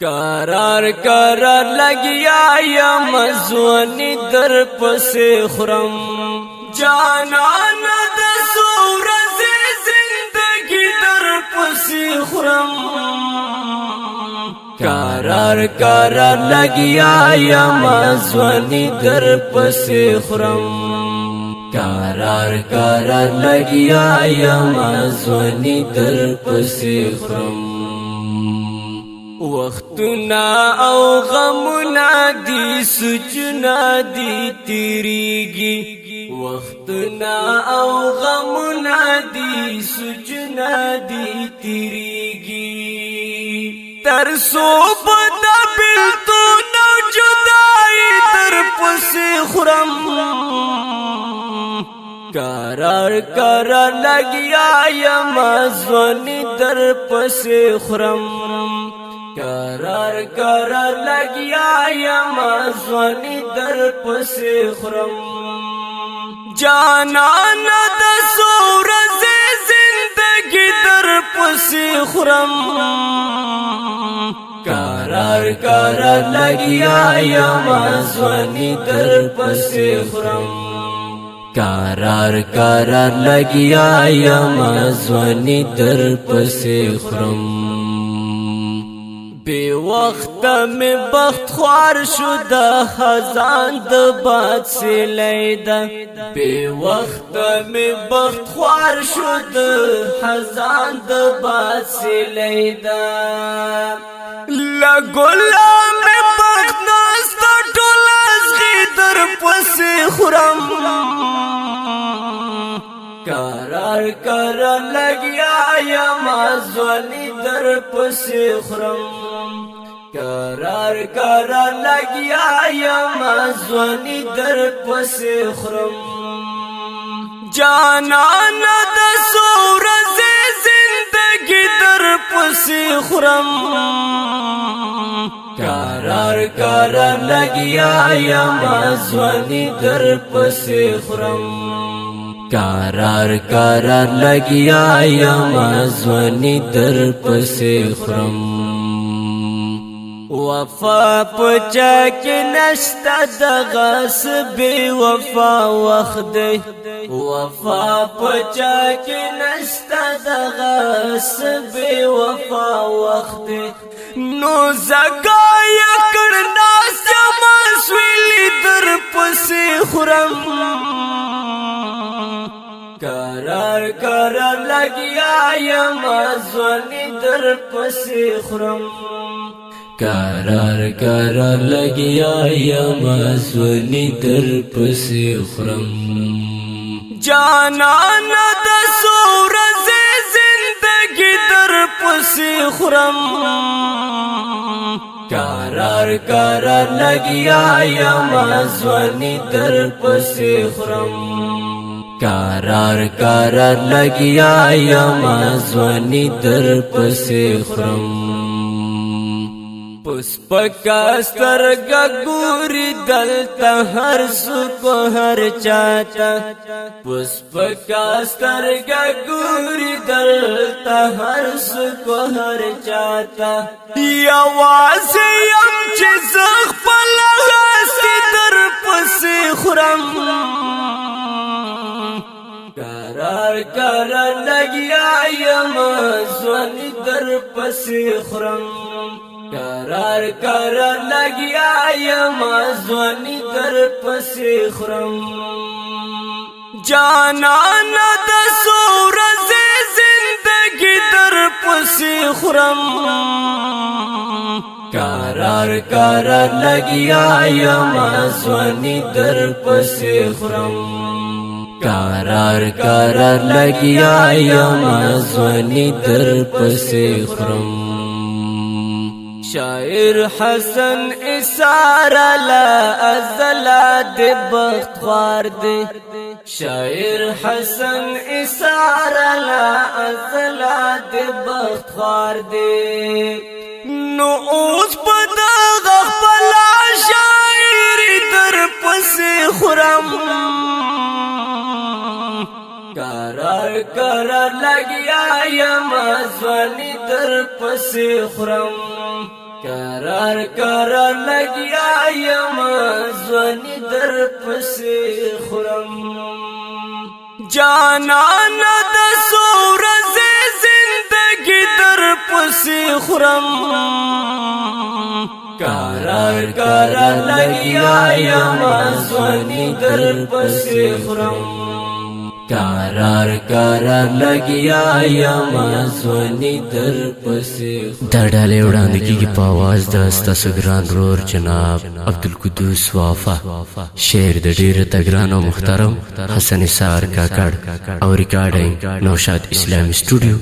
قرار قرار لگیا یا مزونی در پس خرم جانان د سورز زندگی در پس خرم قرار قرار لگیا یا مزونی در پس خرم قرار قرار لگیا یا مزونی در پس خرم وختنا او غمنا دی سجنا دی تیریگی وختنا او غمنا دی سجنا دی تیریگی ترسو بدا بلتو نو جدائی در پس خرم قرار قرار لگیا یا مزونی در پس خرم قرار قرار لگیا یا مزونی در پس خرم جانان د سورز زندگی در پس خرم قرار قرار لگیا یا مزونی در پس خرم قرار قرار لگیا یا مزونی در پس خرم بے وقت میں بخت خوار شدہ خزان د باد سے لیدا بے وقت میں بخت خوار شدہ خزان د باد سے لیدا لگولا میں بخت ناستا ٹولاز غیدر پس خرم قرار قرار لگیا یا مزونی در پس خرم قرار قرار لگیا یا مزونی در پس خرم جانان د سورز زندگی در پس خرم قرار قرار لگیا یا مزونی در پس خرم قرار قرار لگیا یا مزونی در پس خرم وفا پچا کی نشتا دغس بے وفا وخت وفا پچا کی نشتا دغس بے وفا وخت نو زگایا کرنا سما سویلی در پس خرم قرار قرار لگیا یا مزونی در پس خرم قرار قرار لگیا یا مزونی در پس خرم جانان د سورز زندگی در پس خرم قرار قرار لگیا یا مزونی در پس خرم قرار قرار لگیا یا مزونی در پس خرم پسپکا سترگا گوری دلتا ہر سکو ہر چاہتا پسپکا سترگا گوری دلتا ہر سکو ہر چاہتا یا واسیم چیزخ پلغا سی در پس خرم قرار قرار لگیا یا مزونی در پس خرم قرار قرار لگیا یا مزونی در پس خرم جانان د سورز زندگی در پس خرم قرار قرار لگیا یا مزونی در پس خرم قرار قرار لگیا یا مزونی در پس خرم شاعر حسن اسارا لا ازلا دے بخت خوار دے شاعر حسن اسارا لا ازلا دے بخت خوار دے نو اوس پدا غفلا شاعر در پس خرم قرار قرار لگیا یا مزونی در پس خرم قرار قرار لګیا یم ځواني در پسې خورم جانان د سورز زندگی در پسې خورم قرار قرار لګیا یم ځواني در پسې خورم قرار قرار لګیا یم ځواني در پسې دا ډالۍ وړاندې کیږي په आवाज د ستاسو ګران ورور جناب عبدالقدوس وافا شعر د ډېر تګران او محترم حسن نثار کاکړ او ریکارډینګ نوشاد اسلامي سټوډیو